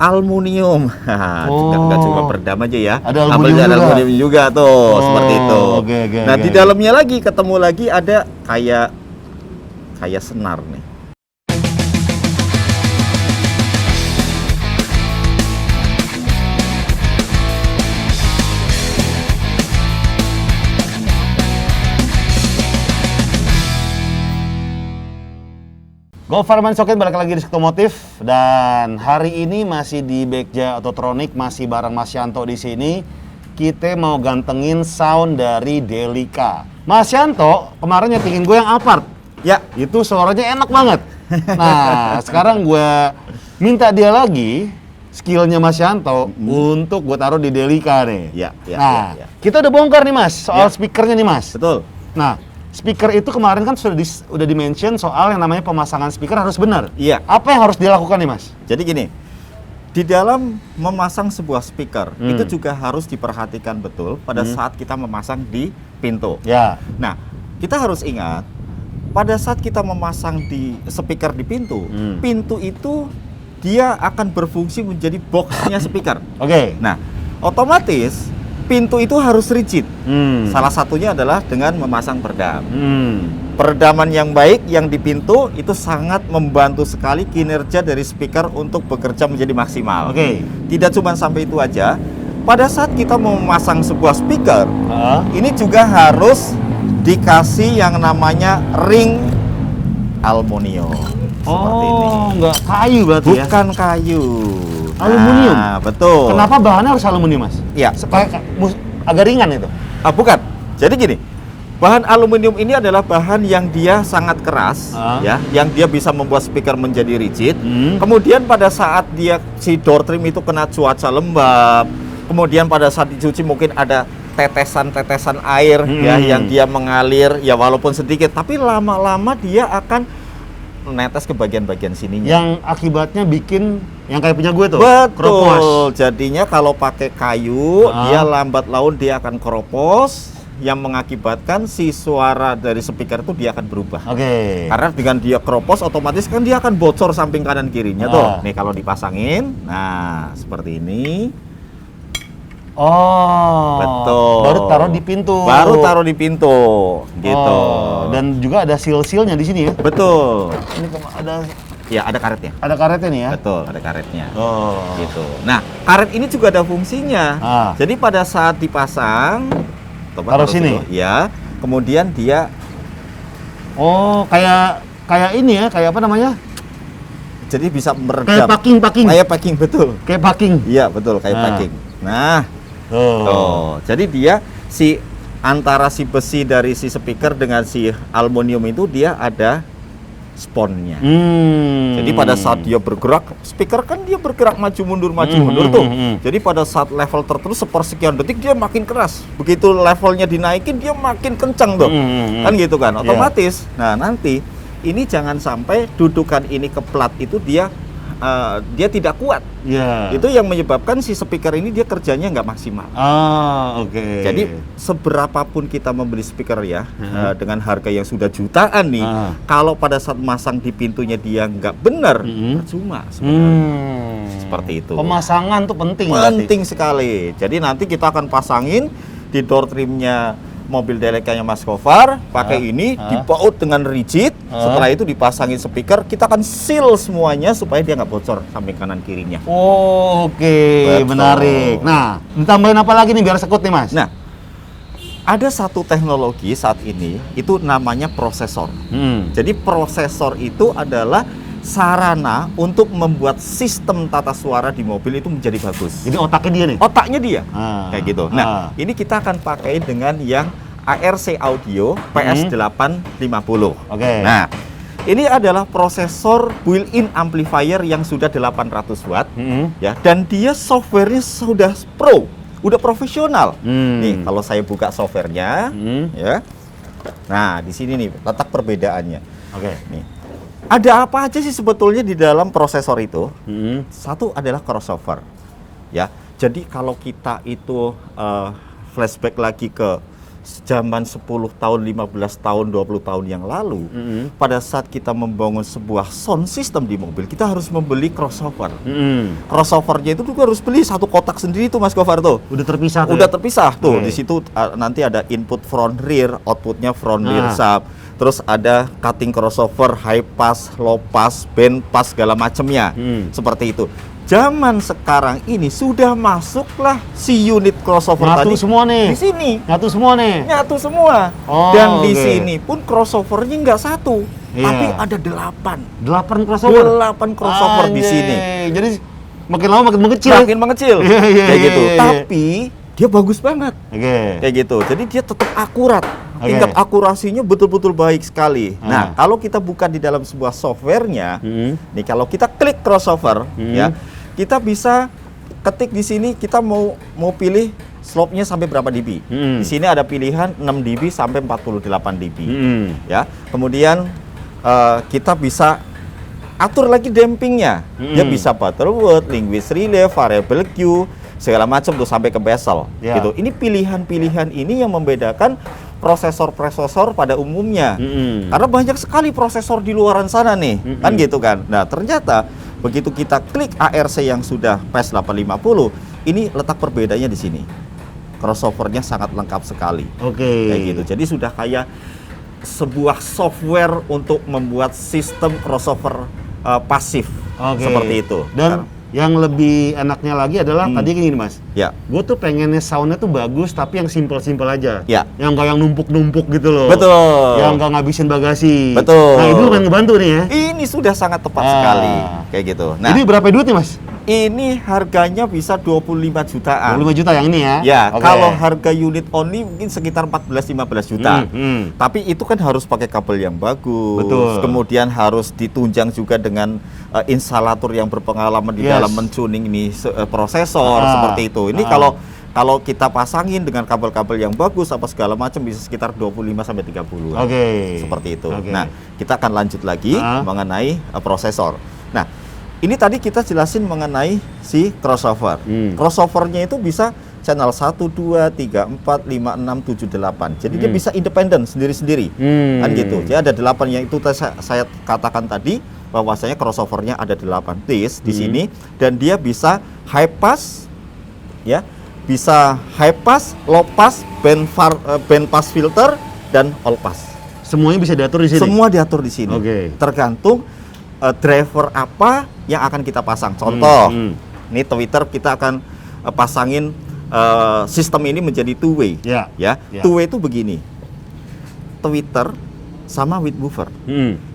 aluminium. Nggak cuma peredam aja ya. Ada aluminium juga. Aluminium juga tuh, seperti itu. Nah, di dalamnya lagi ketemu lagi ada kayak senar nih. Gofar Mansokin balik lagi di Sektomotif, dan hari ini masih di Begja Autotronic, masih bareng Mas Yanto di sini. Kita mau gantengin sound dari Delica. Mas Yanto kemarin nyetingin gue yang Apart. Ya, itu suaranya enak banget. Nah, sekarang gue minta dia lagi skillnya Mas Yanto untuk gue taruh di Delica nih. Ya, kita udah bongkar nih Mas soal speakernya nih Mas. Betul. Nah, speaker itu kemarin kan udah di-mention soal yang namanya pemasangan speaker harus benar. Iya. Apa yang harus dilakukan nih Mas? Jadi gini, di dalam memasang sebuah speaker itu juga harus diperhatikan betul pada saat kita memasang di pintu. Ya. Nah, kita harus ingat pada saat kita memasang di speaker di pintu, pintu itu dia akan berfungsi menjadi boxnya speaker. Oke. Nah, otomatis pintu itu harus rigid. Salah satunya adalah dengan memasang peredam. Peredaman yang baik yang di pintu itu sangat membantu sekali kinerja dari speaker untuk bekerja menjadi maksimal. Oke. Tidak cuma sampai itu aja. Pada saat kita mau memasang sebuah speaker, ini juga harus dikasih yang namanya ring aluminium. Seperti ini. Nggak kayu berarti ya? Bukan kayu. Aluminium? Nah, betul. Kenapa bahannya harus aluminium Mas? Iya. Agak ringan itu? Bukan. Jadi gini, bahan aluminium ini adalah bahan yang dia sangat keras, ya, yang dia bisa membuat speaker menjadi rigid. Kemudian pada saat si door trim itu kena cuaca lembab, kemudian pada saat dicuci mungkin ada tetesan-tetesan air ya yang dia mengalir ya walaupun sedikit, tapi lama-lama dia akan netes ke bagian-bagian sininya. Yang akibatnya bikin yang kayak punya gue tuh. Betul. Keropos. Jadinya kalau pakai kayu, dia lambat laun dia akan keropos, yang mengakibatkan si suara dari speaker itu dia akan berubah. Oke. Karena dengan dia keropos, otomatis kan dia akan bocor samping kanan kirinya tuh. Nih kalau dipasangin, nah seperti ini. Betul. Baru taruh di pintu. Baru taruh di pintu, gitu. Dan juga ada seal-sealnya di sini ya. Betul. Ini ada. Ya, ada karetnya. Ada karetnya nih ya. Betul, ada karetnya. Gitu. Nah, karet ini juga ada fungsinya. Jadi pada saat dipasang, taruh sini. Ya. Kemudian dia. Kayak ini ya, kayak apa namanya? Jadi bisa meredam. Kayak packing. Kayak packing, betul. Kayak packing. Iya, betul, kayak packing. Nah. Jadi dia antara si besi dari si speaker dengan si aluminium itu dia ada sponnya. Jadi pada saat dia bergerak, speaker kan dia bergerak maju mundur tuh. Jadi pada saat level tertentu sepersekian detik dia makin keras. Begitu levelnya dinaikin dia makin kencang tuh. Kan gitu kan, otomatis. Nah, nanti ini jangan sampai dudukan ini ke plat itu dia tidak kuat. Itu yang menyebabkan si speaker ini dia kerjanya nggak maksimal. Oke. Jadi seberapapun kita membeli speaker ya, dengan harga yang sudah jutaan nih, kalau pada saat masang di pintunya dia nggak benar, percuma sebenarnya. Seperti itu. Pemasangan tuh penting. Penting sekali. Jadi nanti kita akan pasangin di door trimnya mobil Delica-nya Mas Gofar, pakai ini dibaut dengan rigid. Setelah itu dipasangin speaker, kita akan seal semuanya supaya dia nggak bocor samping kanan kirinya. Oke, menarik. Nah, ditambahin apa lagi nih biar sekut nih Mas? Nah, ada satu teknologi saat ini itu namanya prosesor. Jadi prosesor itu adalah sarana untuk membuat sistem tata suara di mobil itu menjadi bagus. Jadi otaknya dia nih? Otaknya dia. Kayak gitu. Nah, ini kita akan pakai dengan yang ARC Audio PS850. Oke. Nah, ini adalah prosesor built-in amplifier yang sudah 800 watt. Ya, dan dia softwarenya sudah pro, udah profesional. Nih, kalau saya buka softwarenya, ya. Nah, di sini nih letak perbedaannya. Oke. Nih. Ada apa aja sih sebetulnya di dalam prosesor itu? Satu adalah crossover, ya. Jadi kalau kita itu flashback lagi ke zaman 10 tahun, 15 tahun, 20 tahun yang lalu, pada saat kita membangun sebuah sound system di mobil, kita harus membeli crossover. Crossovernya itu juga harus beli satu kotak sendiri tuh Mas Gofar tuh. Udah terpisah tuh. Udah terpisah tuh. Oke. Di situ nanti ada input front rear, outputnya front rear Ah. sub. Terus ada cutting crossover, high pass, low pass, band pass segala macamnya. Seperti itu. Zaman sekarang ini sudah masuklah si unit crossover Nyatu tadi semua nih. di sini. Nyatu semua nih. Nyatu semua. Oh, Dan di oke. sini pun crossovernya nggak satu, Iya. tapi ada 8. 8 crossover. 8 crossover di sini. Anjay. Jadi makin lama makin mengecil. Makin mengecil. Iya, iya, Kayak iya, gitu. iya. Tapi dia bagus banget. Oke. Kayak gitu. Jadi dia tetap akurat. Oke. Tingkat akurasinya betul-betul baik sekali. Ah. Nah, kalau kita buka di dalam sebuah softwarenya, Hmm. nih kalau kita klik crossover, Hmm. ya, kita bisa ketik di sini kita mau pilih slope-nya sampai berapa dB. Hmm. Di sini ada pilihan 6 dB sampai 48 dB. Hmm. Ya, kemudian kita bisa atur lagi dampingnya. Dia bisa Butterworth, Linguist Relay, Variable Q, segala macam tuh sampai ke bezel. Ya. Gitu. Ini pilihan-pilihan ini yang membedakan prosesor-prosesor pada umumnya. Karena banyak sekali prosesor di luaran sana nih, kan gitu kan. Nah, ternyata begitu kita klik ARC yang sudah PES 850, ini letak perbedaannya di sini. Crossovernya sangat lengkap sekali. Oke. Kayak gitu. Jadi sudah kayak sebuah software untuk membuat sistem crossover pasif. Oke. Seperti itu. Dan yang lebih enaknya lagi adalah tadi gini Mas. Ya. Gue tuh pengennya soundnya tuh bagus tapi yang simpel-simpel aja. Ya. Yang nggak yang numpuk-numpuk gitu loh. Betul. Yang nggak ngabisin bagasi. Betul. Nah itu lumayan ngebantu nih ya. Ini sudah sangat tepat Ah. sekali. Kayak gitu. Nah, Ini berapa duit nih Mas? ini harganya bisa 25 jutaan. 25 juta yang ini ya? Ya, Oke. kalau harga unit only mungkin sekitar 14-15 juta. Hmm. Tapi itu kan harus pakai kabel yang bagus. Betul. Kemudian harus ditunjang juga dengan instalator yang berpengalaman di Yes. dalam mentuning ini prosesor Ah. seperti itu. Ini kalau kita pasangin dengan kabel-kabel yang bagus apa segala macam bisa sekitar 25 sampai 30. Oke. Seperti itu. Oke. Nah, kita akan lanjut lagi mengenai prosesor. Nah, ini tadi kita jelasin mengenai si crossover. Crossovernya itu bisa channel 1, 2, 3, 4, 5, 6, 7, 8. Jadi dia bisa independen sendiri-sendiri. Kan gitu. Jadi ada 8 yang itu saya katakan tadi bahwasanya crossovernya ada 8 disk di sini dan dia bisa high pass ya, bisa high pass, low pass, band pass filter dan all pass. Semuanya bisa diatur di sini? Semua diatur di sini. Oke. Tergantung driver apa yang akan kita pasang. Contoh, ini Twitter kita akan pasangin sistem ini menjadi two way. Ya. Ya, two way itu begini. Twitter sama with buffer.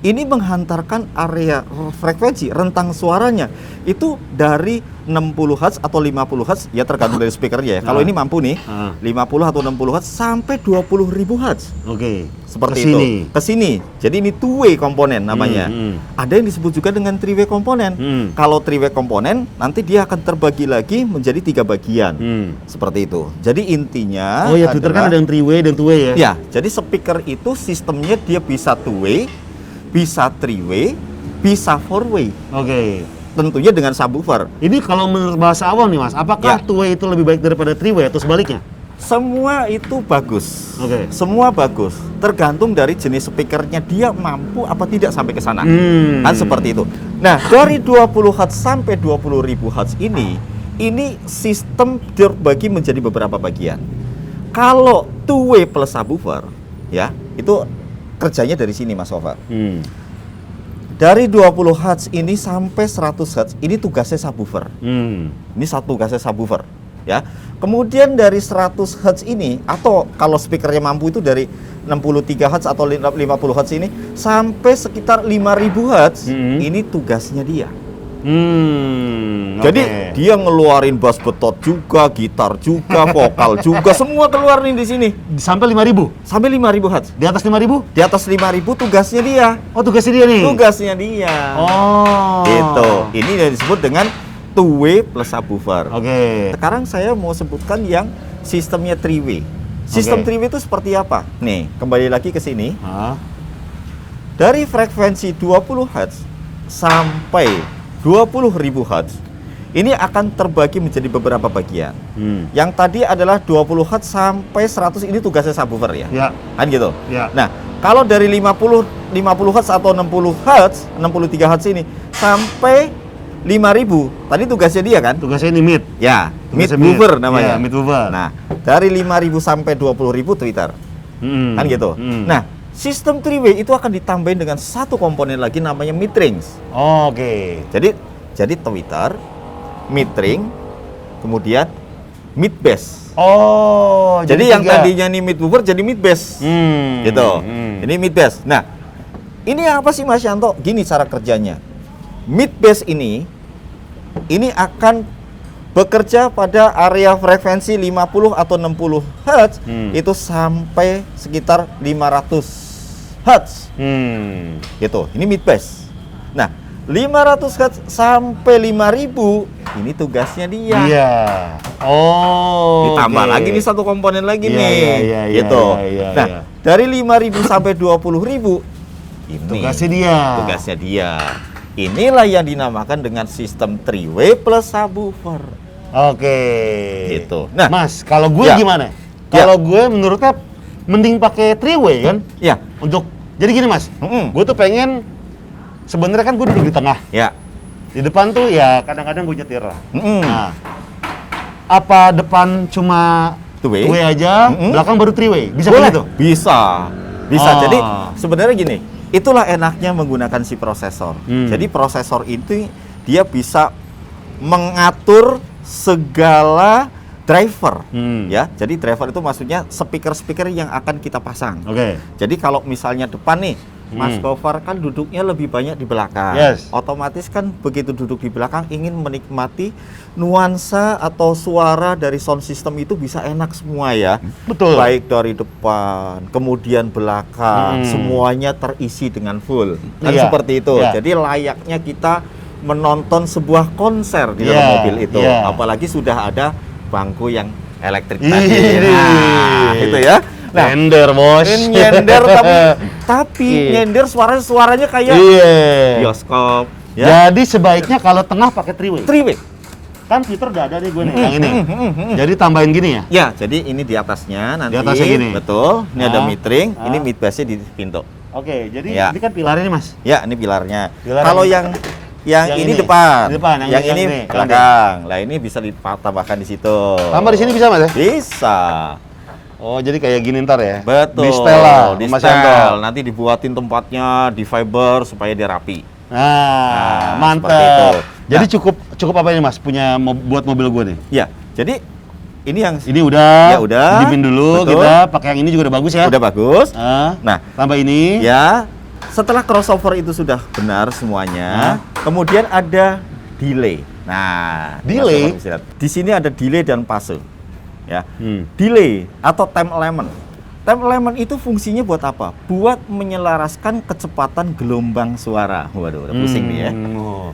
Ini menghantarkan area frekuensi rentang suaranya itu dari 60 Hz atau 50 Hz ya tergantung dari speakernya ya. Kalau ini mampu nih 50 atau 60 Hz sampai 20.000 Hz. Oke. Seperti itu. Ke sini. Jadi ini two way komponen namanya. Ada yang disebut juga dengan three way komponen. Kalau three way komponen nanti dia akan terbagi lagi menjadi 3 bagian. Seperti itu. Jadi intinya Oh ya, Twitter kan ada yang three way dan two way ya? Ya, jadi speaker itu sistemnya dia bisa two way, bisa three way, bisa four way. Oke. Tentunya dengan subwoofer. Ini kalau menurut bahasa awam nih Mas, apakah Ya. two way itu lebih baik daripada three way atau sebaliknya? Semua itu bagus. Oke. Semua bagus. Tergantung dari jenis speakernya dia mampu apa tidak sampai ke sana. Kan seperti itu. Nah, dari 20 Hz sampai 20.000 Hz ini sistem terbagi menjadi beberapa bagian. Kalau two way plus subwoofer, ya, itu kerjanya dari sini Mas Gofar. Dari 20 Hz ini sampai 100 Hz ini tugasnya subwoofer. Ini satu tugasnya subwoofer, ya. Kemudian dari 100 Hz ini atau kalau speakernya mampu itu dari 63 Hz atau 50 Hz ini sampai sekitar 5000 Hz ini tugasnya dia. Jadi dia ngeluarin bass betot juga, gitar juga, vokal juga, semua keluar nih di sini. Sampai 5.000? Sampai 5000 Hz. Di atas 5.000? Di atas 5000 tugasnya dia. Oh, tugasnya dia nih? Tugasnya dia. Oh. Gitu. Ini yang disebut dengan two way plus subwoofer. Oke. Sekarang saya mau sebutkan yang sistemnya three way. Sistem Oke. three way itu seperti apa? Nih, kembali lagi ke sini. Hah? Dari frekuensi 20 Hz sampai 20.000 Hz ini akan terbagi menjadi beberapa bagian. Yang tadi adalah 20 Hz sampai 100, ini tugasnya subwoofer ya. Ya. Kan gitu. Ya. Nah, kalau dari 50 Hz atau 60 Hz, 63 Hz ini sampai 5000, tadi tugasnya dia kan? Tugasnya ini mid. Ya, mid Tugasnya woofer namanya. Ya, mid woofer. Nah, dari 5000 sampai 20000 tweeter. Kan gitu. Nah, sistem 3-way itu akan ditambahin dengan satu komponen lagi namanya mid range. Oke. Jadi tweeter, mid range, kemudian mid bass. Oh, Jadi yang tiga. tadinya nih mid woofer jadi mid bass. Gitu. Ini mid bass. Nah, ini apa sih Mas Yanto? Gini cara kerjanya. Mid bass ini akan bekerja pada area frekuensi 50 atau 60 Hz itu sampai sekitar 500 Hz. Gitu. Ini mid bass. Nah, 500 Hz sampai 5000 ini tugasnya dia. Iya. Oh. Ditambah oke. lagi nih satu komponen lagi Iya, nih. iya, iya, Gitu. iya, Nah, iya. dari 5000 sampai 20000 ini Tugasnya dia. Tugasnya dia. Inilah yang dinamakan dengan sistem 3-way plus subwoofer. Oke. Gitu. Nah, Mas, kalau gue ya. gimana? Ya. Kalau gue menurutnya mending pakai three-way kan? Ya. Untuk jadi gini Mas, gue tuh pengen sebenarnya kan gue duduk di tengah. Ya. Di depan tuh ya kadang-kadang gue nyetir lah. Mm-mm. Nah, apa depan cuma Two-way? two-way aja, belakang baru three-way? Bisa Boleh. gitu? Bisa. Bisa. Oh. Jadi sebenarnya gini, itulah enaknya menggunakan si prosesor. Jadi prosesor itu dia bisa mengatur segala driver, ya. Jadi driver itu maksudnya speaker-speaker yang akan kita pasang. Oke. Jadi kalau misalnya depan nih, Mas Gofar kan duduknya lebih banyak di belakang. Yes. Otomatis kan begitu duduk di belakang ingin menikmati nuansa atau suara dari sound system itu bisa enak semua ya. Betul. Baik dari depan, kemudian belakang, semuanya terisi dengan full. Kan Iya. seperti itu. Iya. Jadi layaknya kita menonton sebuah konser di Iya, dalam mobil itu. iya. Apalagi sudah ada bangku yang elektrik Ih, tadi. Nah, itu ya. Nah, Tender, bos. nyender tapi nyender suaranya kayak Iya. bioskop ya. Jadi sebaiknya kalau tengah pakai three-way. 3-way. Kan filter udah ada nih gue nih, yang ini. Jadi tambahin gini ya. Ya, jadi ini di atasnya nanti. Di atasnya gini. Betul. Ini ada Ah. metering, ini Ah. mid bass-nya di pintu. Oke, jadi Ya. ini kan pilarnya nih, Mas. Ya, ini pilarnya. Pilar Kalau yang- yang yang ini ini. depan. Di depan, yang ini ini. belakang. Lah ini bisa ditambahkan di situ. Tambah di sini bisa, Mas ya? Bisa. Oh, jadi kayak gini ntar ya. Betul. Di setel lah, Di Mas setel. Yanto. Nanti dibuatin tempatnya di fiber supaya dia rapi. Nah, seperti itu. mantap. Jadi cukup apa ini, Mas? Punya buat mobil gue nih. Ya, jadi ini yang Ini udah. Ya udah. Dipin dulu Betul. kita pakai yang ini juga udah bagus ya. udah bagus. Ah, Nah, tambah ini. ya, setelah crossover itu sudah benar semuanya, kemudian ada delay. Nah, Delay? Mas Gofar bisa lihat. Di sini ada delay dan fase. Ya. Hmm. Delay atau time element. Time element itu fungsinya buat apa? Buat menyelaraskan kecepatan gelombang suara. Waduh, udah pusing nih ya. Oh.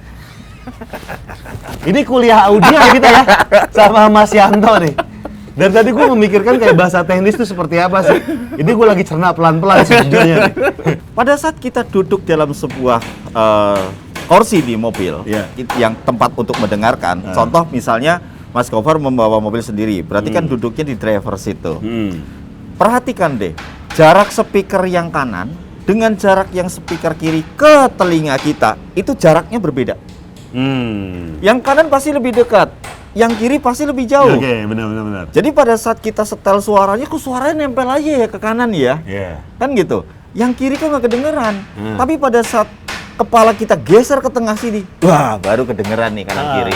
Ini kuliah audio kita ya sama Mas Yanto nih. Dari tadi gue memikirkan kayak bahasa teknis itu seperti apa sih. Ini gue lagi cerna pelan-pelan sejujurnya nih. Pada saat kita duduk dalam sebuah kursi di mobil, Iya. yang tempat untuk mendengarkan, contoh misalnya Mas Gofar membawa mobil sendiri, berarti kan duduknya di driver seat tuh. Perhatikan deh, jarak speaker yang kanan dengan jarak yang speaker kiri ke telinga kita, itu jaraknya berbeda. Yang kanan pasti lebih dekat, yang kiri pasti lebih jauh. Oke, benar. Jadi pada saat kita setel suaranya, kok suaranya nempel aja ya ke kanan ya? Iya. Kan gitu. Yang kiri kan nggak kedengeran. Tapi pada saat kepala kita geser ke tengah sini, wah baru kedengeran nih kanan kiri.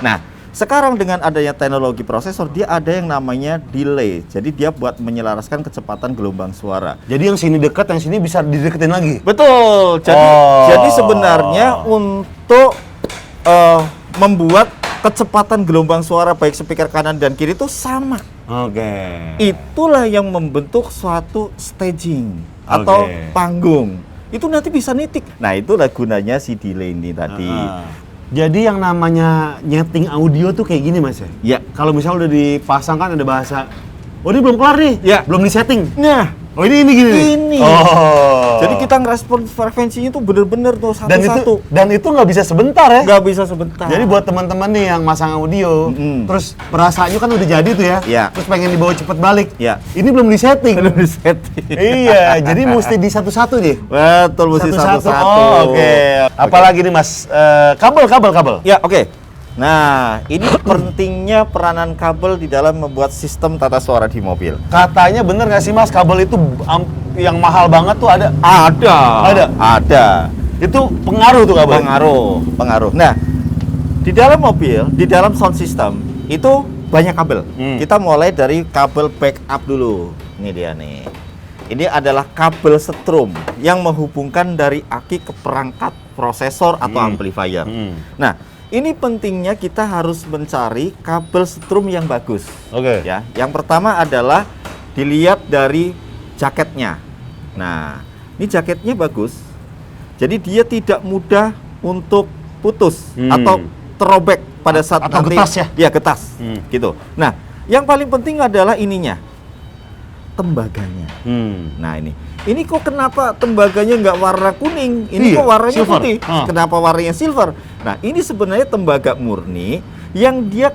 Nah, sekarang dengan adanya teknologi prosesor, dia ada yang namanya delay. Jadi dia buat menyelaraskan kecepatan gelombang suara. Jadi yang sini dekat, yang sini bisa dideketin lagi. Betul. Jadi sebenarnya untuk membuat kecepatan gelombang suara baik speaker kanan dan kiri itu sama. Oke. Itulah yang membentuk suatu staging atau Oke. panggung. Itu nanti bisa nitik. Nah, itulah gunanya si delay ini tadi. Jadi yang namanya nyeting audio tuh kayak gini, Mas ya? Ya. Kalau misalnya udah dipasang kan ada bahasa, oh ini belum kelar nih, Ya. belum disetting. Nah, Oh ini gini nih? Ini. Oh. Jadi kita ngerespon frekuensinya tuh bener-bener tuh satu-satu. Dan itu nggak bisa sebentar ya? Nggak bisa sebentar. Jadi buat teman-teman nih yang masang audio, terus perasaannya kan udah jadi tuh ya, Iya. terus pengen dibawa cepet balik. Iya. Ini belum disetting. Belum disetting. Iya, jadi mesti di satu-satu nih. Betul, mesti satu-satu. Oh, oke. Apalagi nih Mas, kabel. Ya, oke. Nah, ini pentingnya peranan kabel di dalam membuat sistem tata suara di mobil. Katanya bener nggak sih Mas, kabel itu yang mahal banget tuh ada? Ada. Itu pengaruh tuh kabel? Pengaruh. Nah, di dalam mobil, di dalam sound system itu banyak kabel. Kita mulai dari kabel backup dulu. Ini dia nih. Ini adalah kabel setrum yang menghubungkan dari aki ke perangkat prosesor atau amplifier. Nah, ini pentingnya kita harus mencari kabel setrum yang bagus. Oke. Ya, yang pertama adalah dilihat dari jaketnya. Nah, ini jaketnya bagus. Jadi dia tidak mudah untuk putus atau terobek pada saat atau nanti. getas ya? Iya, getas. Gitu. Nah, yang paling penting adalah ininya. Tembaganya. Nah, ini kok kenapa tembaganya nggak warna kuning? Ini Iya, kok warnanya silver. putih? Kenapa warnanya silver? Nah, ini sebenarnya tembaga murni yang dia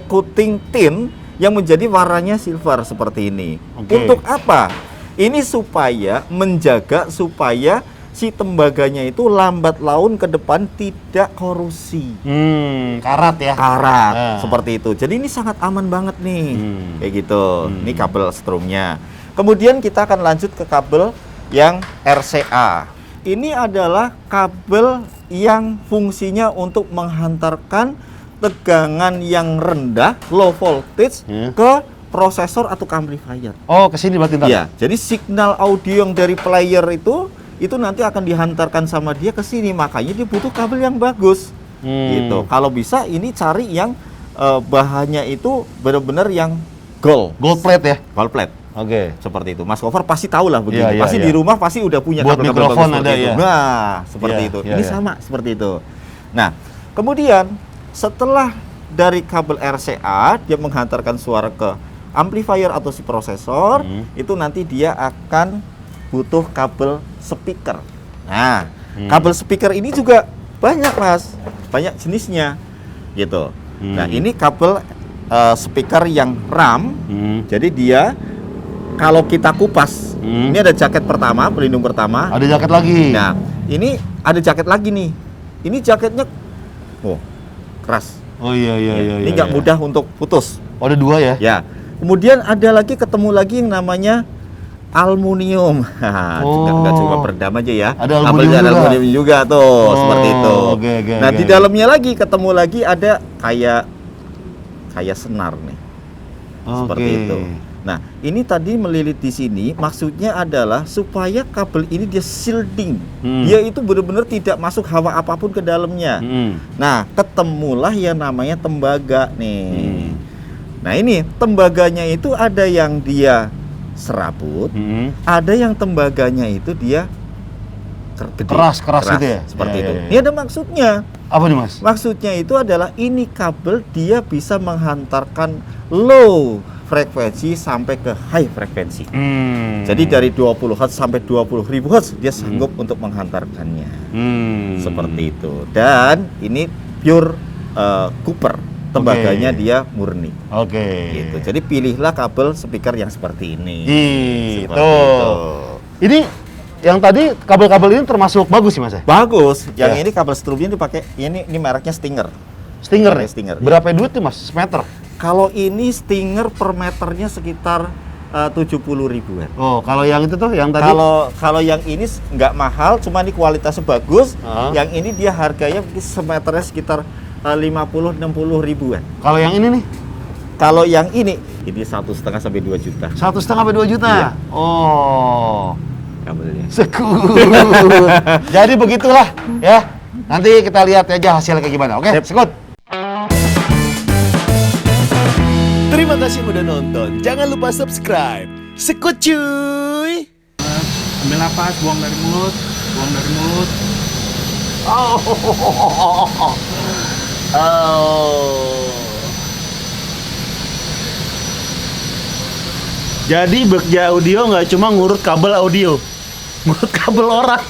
coating tin yang menjadi warnanya silver seperti ini. Oke. Untuk apa? Ini supaya menjaga supaya si tembaganya itu lambat laun ke depan tidak korosi. Karat ya? Karat, seperti itu. Jadi ini sangat aman banget nih. Kayak gitu. Ini kabel strumnya. Kemudian kita akan lanjut ke kabel yang RCA. Ini adalah kabel yang fungsinya untuk menghantarkan tegangan yang rendah, low voltage, ke prosesor atau ke amplifier. Oh, ke sini berarti ntar? Iya, jadi signal audio yang dari player itu nanti akan dihantarkan sama dia ke sini. Makanya dia butuh kabel yang bagus. Gitu. Kalau bisa ini cari yang bahannya itu benar-benar yang gold plate ya? gold plate. Oke. Seperti itu. Mas Gofar pasti tahu lah begini. Iya, pasti iya. di rumah pasti udah punya Buat kabel-kabel mikrofon bagus ada seperti itu. ya? Nah, seperti Iya, itu. iya, Ini iya. sama seperti itu. Nah, kemudian setelah dari kabel RCA dia menghantarkan suara ke amplifier atau si prosesor, itu nanti dia akan butuh kabel speaker. Nah, kabel speaker ini juga banyak, Mas. Banyak jenisnya. Gitu. Nah, ini kabel speaker yang RAM. Jadi dia kalau kita kupas, ini ada jaket pertama, pelindung pertama. Ada jaket lagi? Nah, ini ada jaket lagi nih. Ini jaketnya, keras. Oh iya. Ini nggak mudah untuk putus. Oh, ada dua ya? Ya. Kemudian ada lagi ketemu lagi yang namanya aluminium. Nggak cuma peredam aja ya. Ada Kabelnya ada aluminium aluminium juga tuh, seperti itu. Oke. Nah, di dalamnya lagi ketemu lagi ada kayak senar nih. Seperti itu. Nah, ini tadi melilit di sini maksudnya adalah supaya kabel ini dia shielding. Dia itu benar-benar tidak masuk hawa apapun ke dalamnya. Nah, ketemulah yang namanya tembaga nih. Nah, ini tembaganya itu ada yang dia serabut, ada yang tembaganya itu dia gede, keras gitu ya? Seperti Ya, itu. ya, ya. Ini ada maksudnya. Apa nih Mas? Maksudnya itu adalah ini kabel dia bisa menghantarkan low frekuensi sampai ke high frekuensi. Jadi dari 20 Hz sampai 20.000 Hz dia sanggup untuk menghantarkannya. Seperti itu. Dan ini pure Cooper. Tembaganya dia murni. Oke. Gitu. Jadi pilihlah kabel speaker yang seperti ini. Gitu. Seperti itu. Ini yang tadi kabel-kabel ini termasuk bagus sih Mas ya? Bagus. Yang Ya. ini kabel strumnya dipakai ini mereknya Stinger. Stinger Pakai ya? Stinger, iya. Berapa duit tuh Mas? Semeter? Kalau ini Stinger per meternya sekitar 70 ribuan. Oh, kalau yang itu tuh yang tadi? Kalau yang ini nggak mahal, cuma ini kualitasnya bagus. Yang ini dia harganya semeternya sekitar 50-60 ribuan. Kalau yang ini nih? Kalau yang ini 1,5 sampai 2 juta 1,5 sampai 2 juta? Iya. Oh. kabelnya. Sekut. Jadi begitulah ya. Nanti kita lihat aja hasilnya kayak gimana. Oke, sekut. Terima kasih udah nonton. Jangan lupa subscribe. Sekut cuy. Ambil napas, buang dari mulut, buang dari mulut. Jadi Bagja Audio nggak cuma ngurut kabel audio, ngurut kabel orang.